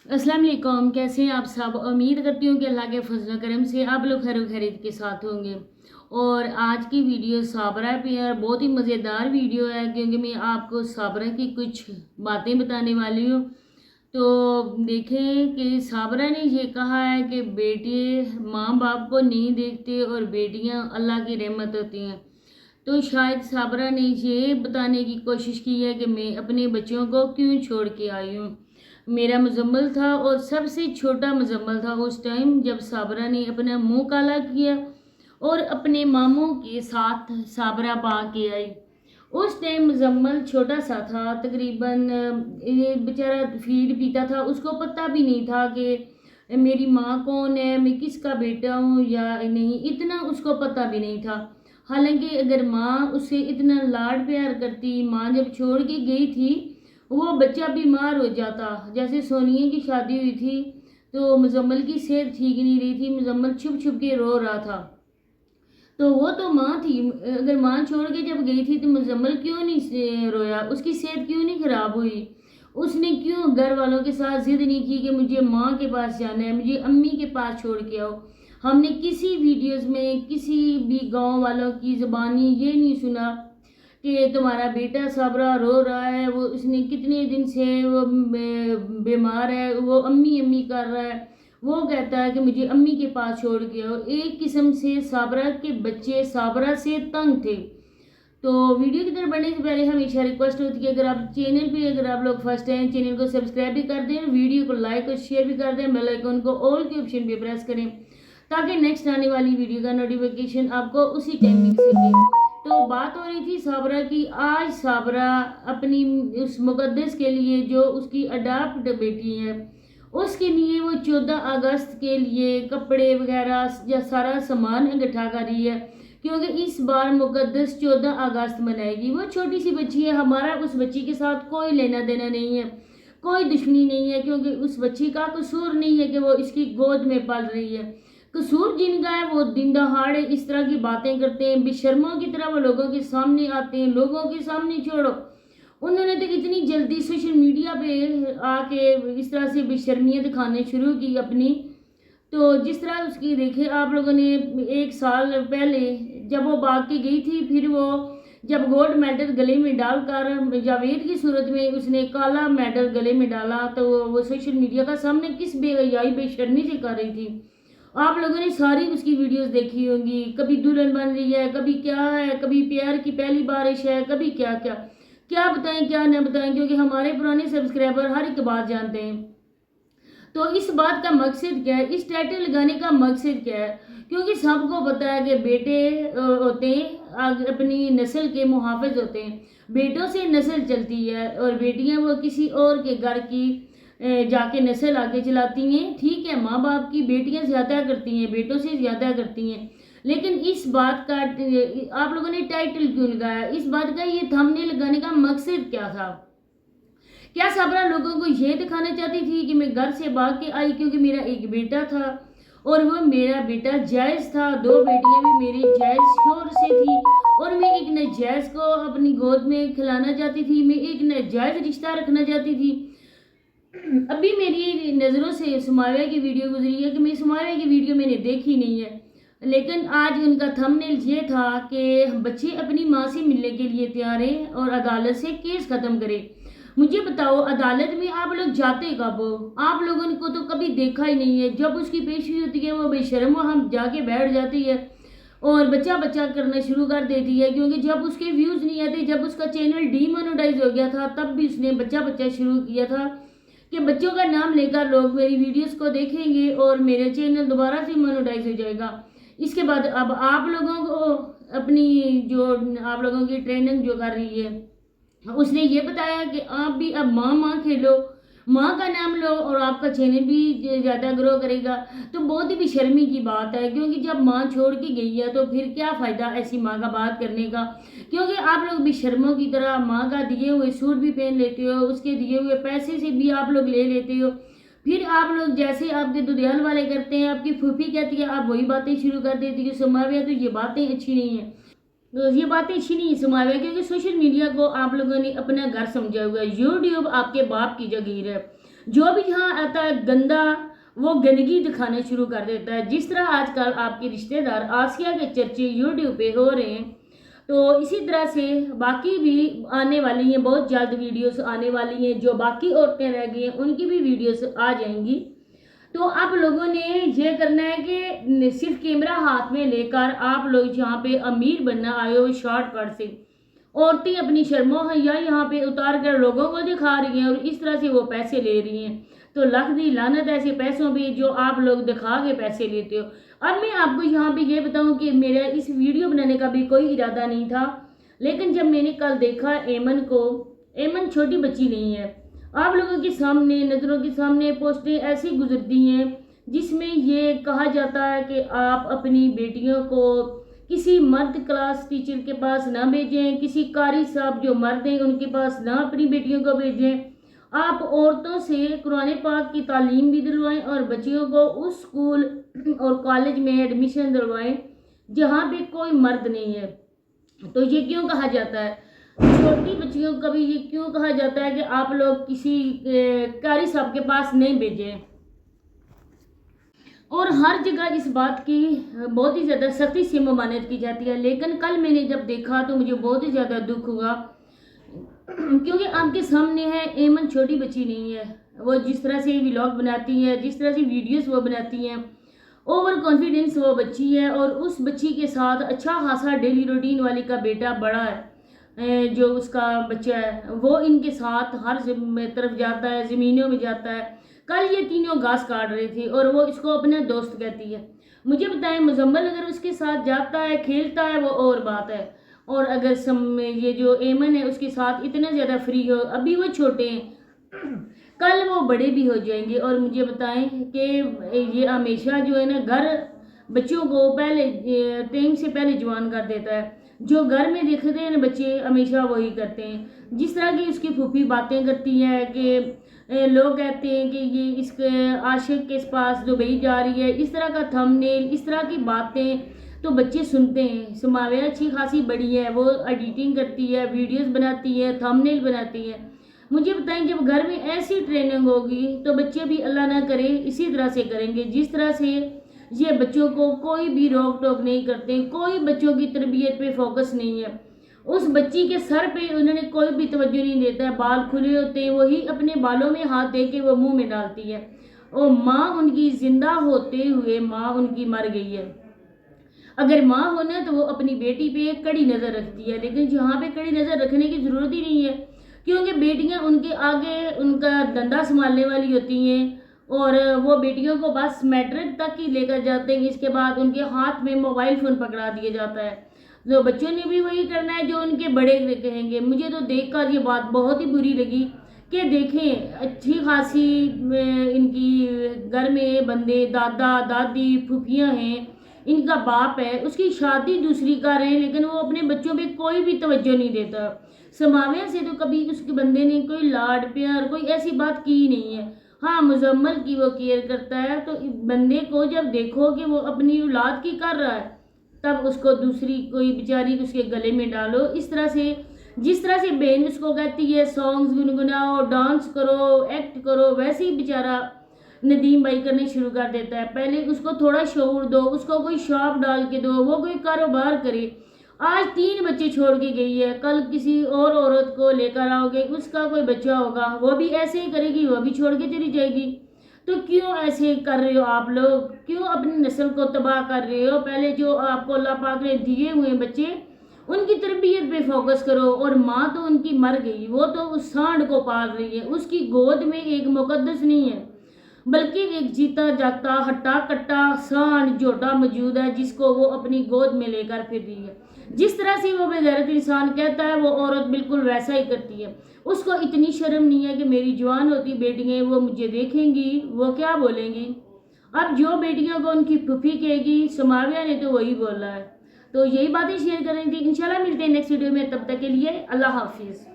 अस्सलाम वालेकुम। कैसे हैं आप सब? उम्मीद करती हूँ कि अल्लाह के फजल करम से आप लोग खैर खैरियत के साथ होंगे। और आज की वीडियो साबरा पे है, बहुत ही मज़ेदार वीडियो है क्योंकि मैं आपको साबरा की कुछ बातें बताने वाली हूँ। तो देखें कि साबरा ने ये कहा है कि बेटे माँ बाप को नहीं देखते और बेटियाँ अल्लाह की रहमत होती हैं। तो शायद साबरा ने ये बताने की कोशिश की है कि मैं अपने बच्चों को क्यों छोड़ के आई हूँ। मेरा मुजम्मल था और सबसे छोटा मुजम्मल था उस टाइम जब साबरा ने अपना मुंह काला किया और अपने मामू के साथ साबरा पा के आई। उस टाइम मुजम्मल छोटा सा था, तकरीबन ये बेचारा फीड पीता था, उसको पता भी नहीं था कि मेरी माँ कौन है, मैं किसका बेटा हूँ या नहीं, इतना उसको पता भी नहीं था। हालांकि अगर माँ उससे इतना लाड प्यार करती, माँ जब छोड़ के गई थी वो बच्चा बीमार हो जाता। जैसे सोनिया की शादी हुई थी तो मुजम्मल की सेहत ठीक नहीं रही थी, मुजम्मल छुप छुप के रो रहा था। तो वो तो माँ थी, अगर माँ छोड़ के जब गई थी तो मुजम्मल क्यों नहीं रोया, उसकी सेहत क्यों नहीं खराब हुई, उसने क्यों घर वालों के साथ जिद नहीं की कि मुझे माँ के पास जाना है, मुझे अम्मी के पास छोड़ के आओ। हमने किसी वीडियोस में किसी भी गांव वालों की ज़बानी ये नहीं सुना कि तुम्हारा बेटा साबरा रो रहा है, वो उसने कितने दिन से वो बीमार है, वो अम्मी अम्मी कर रहा है, वो कहता है कि मुझे अम्मी के पास छोड़ के आओ। एक किस्म से साबरा के बच्चे साबरा से तंग थे। तो वीडियो की तरफ बढ़ने से पहले हमेशा रिक्वेस्ट होती है, अगर आप लोग फर्स्ट हैं, चैनल को सब्सक्राइब भी कर दें, वीडियो को लाइक और शेयर भी कर दें, बेल आइकन को ऑल के ऑप्शन पे प्रेस करें ताकि नेक्स्ट आने वाली वीडियो का नोटिफिकेशन आपको उसी टाइम मिल सके। तो बात हो रही थी साबरा की। आज साबरा अपनी उस मुकद्दस के लिए जो उसकी अडॉप्ट बेटी है उसके लिए वो 14 अगस्त के लिए कपड़े वगैरह या सारा सामान इकट्ठा कर रही है क्योंकि इस बार मुकद्दस 14 अगस्त मनाएगी। वो छोटी सी बच्ची है, हमारा उस बच्ची के साथ कोई लेना देना नहीं है, कोई दुश्मनी नहीं है क्योंकि उस बच्ची का कसूर नहीं है कि वो इसकी गोद में पल रही है। कसूर जिनका है वो दिन दहाड़े इस तरह की बातें करते हैं, बेशर्मों की तरह वो लोगों के सामने आते हैं। लोगों के सामने छोड़ो, उन्होंने तो इतनी जल्दी सोशल मीडिया पे आके इस तरह से बेशर्मियाँ दिखाने शुरू की अपनी। तो जिस तरह उसकी देखे आप लोगों ने, 1 साल पहले जब वो भाग के गई थी, फिर वो जब गोल्ड मेडल गले में डालकर जावेद की सूरत में उसने काला मेडल गले में डाला तो वो सोशल मीडिया का सामने किस बेहयाई बेशर्मी से कर रही थी। आप लोगों ने सारी उसकी वीडियोस देखी होंगी, कभी दुल्हन बन रही है, कभी क्या है, कभी प्यार की पहली बारिश है, कभी क्या क्या क्या बताएं क्या न बताएं, क्योंकि हमारे पुराने सब्सक्राइबर हर एक बात जानते हैं। तो इस बात का मकसद क्या है, इस टाइटल लगाने का मकसद क्या है, क्योंकि सबको पता है कि बेटे होते हैं अपनी नस्ल के मुहाफिज होते हैं, बेटों से नस्ल चलती है और बेटियां वो किसी और के घर की जाके नस्ल आगे चलाती हैं। ठीक है, माँ बाप की बेटियां ज़्यादा करती हैं, बेटों से ज़्यादा करती हैं, लेकिन इस बात का आप लोगों ने टाइटल क्यों लगाया, इस बात का ये थंबनेल लगाने का मकसद क्या था? क्या साबरा लोगों को ये दिखाना चाहती थी कि मैं घर से भाग के आई क्योंकि मेरा एक बेटा था और वो मेरा बेटा जायज़ था, 2 बेटियां भी मेरी जायज़ शोर से थी और मैं एक नाजायज़ को अपनी गोद में खिलाना चाहती थी, मैं एक नाजायज़ रिश्ता रखना चाहती थी। अभी मेरी नज़रों से सुमाया की वीडियो गुजरी है कि मैं सुमाया की वीडियो मैंने देखी नहीं है, लेकिन आज उनका थंबनेल ये था कि बच्चे अपनी माँ से मिलने के लिए तैयार हैं और अदालत से केस ख़त्म करें। मुझे बताओ, अदालत में आप लोग जाते कब हो? आप लोगों को तो कभी देखा ही नहीं है। जब उसकी पेशी होती है वो बेशर्म हम जाके बैठ जाती है और बच्चा बच्चा करना शुरू कर देती है, क्योंकि जब उसके व्यूज़ नहीं आते, जब उसका चैनल डीमोनेटाइज हो गया था तब भी उसने बच्चा बच्चा शुरू किया था कि बच्चों का नाम लेकर लोग मेरी वीडियोस को देखेंगे और मेरे चैनल दोबारा से मोनेटाइज हो जाएगा। इसके बाद अब आप लोगों को अपनी जो आप लोगों की ट्रेनिंग जो कर रही है उसने ये बताया कि आप भी अब माँ माँ खेलो, माँ का नाम लो और आपका चैनल भी ज़्यादा ग्रो करेगा। तो बहुत ही बेशर्मी की बात है, क्योंकि जब माँ छोड़ के गई है तो फिर क्या फ़ायदा ऐसी माँ का बात करने का, क्योंकि आप लोग बेशर्मों की तरह माँ का दिए हुए सूट भी पहन लेते हो, उसके दिए हुए पैसे से भी आप लोग ले लेते हो। फिर आप लोग जैसे आपके दुधियाल वाले करते हैं, आपकी फूफी कहती है आप वही बातें शुरू कर देती हो। समाविया तो ये बातें अच्छी नहीं है, तो ये बातें अच्छी नहीं समावे, क्योंकि सोशल मीडिया को आप लोगों ने अपना घर समझा हुआ है, यूट्यूब आपके बाप की जागीर है। جو بھی جہاں آتا ہے گندا وہ گندگی دکھانا شروع کر دیتا ہے. جس طرح آج کل آپ کے رشتہ دار آسیہ کے چرچے یوٹیوب پہ ہو رہے ہیں، تو اسی طرح سے باقی بھی آنے والی ہیں، بہت جلد ویڈیوز آنے والی ہیں. جو باقی عورتیں رہ گئی ہیں ان کی بھی ویڈیوز آ جائیں گی. تو آپ لوگوں نے یہ کرنا ہے کہ صرف کیمرہ ہاتھ میں لے کر آپ لوگ جہاں پہ امیر بننا آئے ہو شارٹ کٹ سے عورتیں اپنی شرم و حیا یہاں پہ اتار کر لوگوں کو دکھا رہی ہیں اور اس طرح سے وہ پیسے لے رہی ہیں. تو لکھ دی لعنت ایسے پیسوں پہ جو آپ لوگ دکھا کے پیسے لیتے ہو. اب میں آپ کو یہاں پہ یہ بتاؤں کہ میرا اس ویڈیو بنانے کا بھی کوئی ارادہ نہیں تھا، لیکن جب میں نے کل دیکھا ایمن کو، ایمن چھوٹی بچی نہیں ہے، آپ لوگوں کے سامنے نظروں کے سامنے پوسٹیں ایسی گزرتی ہیں جس میں یہ کہا جاتا ہے کہ آپ اپنی بیٹیوں کو کسی مرد کلاس ٹیچر کے پاس نہ بھیجیں، کسی قاری صاحب جو مرد ہیں ان کے پاس نہ اپنی بیٹیوں کو بھیجیں. آپ عورتوں سے قرآن پاک کی تعلیم بھی دلوائیں اور بچیوں کو اس اسکول اور کالج میں ایڈمیشن دلوائیں جہاں پہ کوئی مرد نہیں ہے. تو یہ کیوں کہا جاتا ہے، چھوٹی بچیوں کو بھی یہ کیوں کہا جاتا ہے کہ آپ لوگ کسی قاری صاحب کے پاس نہیں بھیجیں، اور ہر جگہ اس بات کی بہت ہی زیادہ سختی سے ممانعت کی جاتی ہے. لیکن کل میں نے جب دیکھا تو مجھے بہت ہی زیادہ دکھ ہوا، کیونکہ آپ کے سامنے ہے ایمن چھوٹی بچی نہیں ہے. وہ جس طرح سے ولاگ بناتی ہے، جس طرح سے ویڈیوز وہ بناتی ہیں، اوور کانفیڈنس وہ بچی ہے. اور اس بچی کے ساتھ اچھا خاصا ڈیلی روٹین والی کا بیٹا بڑا ہے، جو اس کا بچہ ہے وہ ان کے ساتھ ہر طرف جاتا ہے، زمینوں میں جاتا ہے. کل یہ تینوں گھاس کاٹ رہے تھے اور وہ اس کو اپنا دوست کہتی ہے. مجھے بتائیں مزمل اگر اس کے ساتھ جاتا ہے کھیلتا ہے وہ اور بات ہے، اور اگر یہ جو ایمن ہے اس کے ساتھ اتنا زیادہ فری ہو، ابھی وہ چھوٹے ہیں کل وہ بڑے بھی ہو جائیں گے. اور مجھے بتائیں کہ یہ ہمیشہ جو ہے نا گھر بچوں کو پہلے ٹائم سے پہلے جوان کر دیتا ہے. جو گھر میں دیکھتے ہیں نا بچے ہمیشہ وہی کرتے ہیں. جس طرح کی اس کی پھوپھی باتیں کرتی ہے کہ لوگ کہتے ہیں کہ یہ اس کے عاشق کے پاس دبئی جا رہی ہے، اس طرح کا تھمبنیل، اس طرح کی باتیں تو بچے سنتے ہیں. سماویہ اچھی خاصی بڑی ہے، وہ ایڈیٹنگ کرتی ہے، ویڈیوز بناتی ہے، تھمبنیل بناتی ہے. مجھے بتائیں جب گھر میں ایسی ٹریننگ ہوگی تو بچے بھی اللہ نہ کرے اسی طرح سے کریں گے. جس طرح سے یہ بچوں کو کوئی بھی روک ٹوک نہیں کرتے، کوئی بچوں کی تربیت پہ فوکس نہیں ہے. اس بچی کے سر پہ انہوں نے کوئی بھی توجہ نہیں دیتا ہے. بال کھلے ہوتے ہیں، وہی اپنے بالوں میں ہاتھ دے کے وہ منہ میں ڈالتی ہے. اور ماں ان کی زندہ ہوتے ہوئے ماں ان کی مر گئی ہے. اگر ماں ہونا تو وہ اپنی بیٹی پہ کڑی نظر رکھتی ہے، لیکن جہاں پہ کڑی نظر رکھنے کی ضرورت ہی نہیں ہے، کیونکہ بیٹیاں ان کے آگے ان کا دندہ سنبھالنے والی ہوتی ہیں. اور وہ بیٹیوں کو بس میٹرک تک ہی لے کر جاتے ہیں، اس کے بعد ان کے ہاتھ میں موبائل فون پکڑا دیا جاتا ہے. تو بچوں نے بھی وہی کرنا ہے جو ان کے بڑے کہیں گے. مجھے تو دیکھ کر یہ بات بہت ہی بری لگی کہ دیکھیں اچھی خاصی ان کی گھر میں بندے دادا دادی پھوپھیاں ہیں، ان کا باپ ہے، اس کی شادی دوسری کر رہے ہیں لیکن وہ اپنے بچوں پہ کوئی بھی توجہ نہیں دیتا. سماویہ سے تو کبھی اس کے بندے نے کوئی لاڈ پیار کوئی ایسی بات کی نہیں ہے. ہاں مزمل کی وہ کیئر کرتا ہے. تو بندے کو جب دیکھو کہ وہ اپنی اولاد کی کر رہا ہے تب اس کو دوسری کوئی بیچاری اس کے گلے میں ڈالو. اس طرح سے جس طرح سے بہن اس کو کہتی ہے سانگز گنگناؤ، ڈانس کرو، ایکٹ کرو، ویسے ہی بیچارہ ندیم بھائی کرنے شروع کر دیتا ہے. پہلے اس کو تھوڑا شعور دو، اس کو کوئی شاپ ڈال کے دو، وہ کوئی کاروبار کرے. آج 3 بچے چھوڑ کے گئی ہے، کل کسی اور عورت کو لے کر آؤ گے، اس کا کوئی بچہ ہوگا وہ بھی ایسے ہی کرے گی، وہ بھی چھوڑ کے چلی جائے گی. تو کیوں ایسے کر رہے ہو آپ لوگ؟ کیوں اپنی نسل کو تباہ کر رہے ہو؟ پہلے جو آپ کو اللہ پاک نے دیے ہوئے بچے ان کی تربیت پہ فوکس کرو. اور ماں تو ان کی مر گئی، وہ تو اس سانڈ کو پال رہی ہے. اس کی گود میں ایک مقدس نہیں ہے بلکہ ایک جیتا جاگتا ہٹا کٹا سانڈ جھوٹا موجود ہے جس کو وہ اپنی گود میں لے کر پھر رہی ہے. جس طرح سے وہ بے غیرت انسان کہتا ہے وہ عورت بالکل ویسا ہی کرتی ہے. اس کو اتنی شرم نہیں ہے کہ میری جوان ہوتی بیٹیاں وہ مجھے دیکھیں گی وہ کیا بولیں گی. اب جو بیٹیوں کو ان کی پھوپھی کہے گی، سماویہ نے تو وہی بولا ہے. تو یہی باتیں شیئر کریں تھی. انشاءاللہ ملتے ہیں نیکسٹ ویڈیو میں، تب تک کے لیے اللہ حافظ.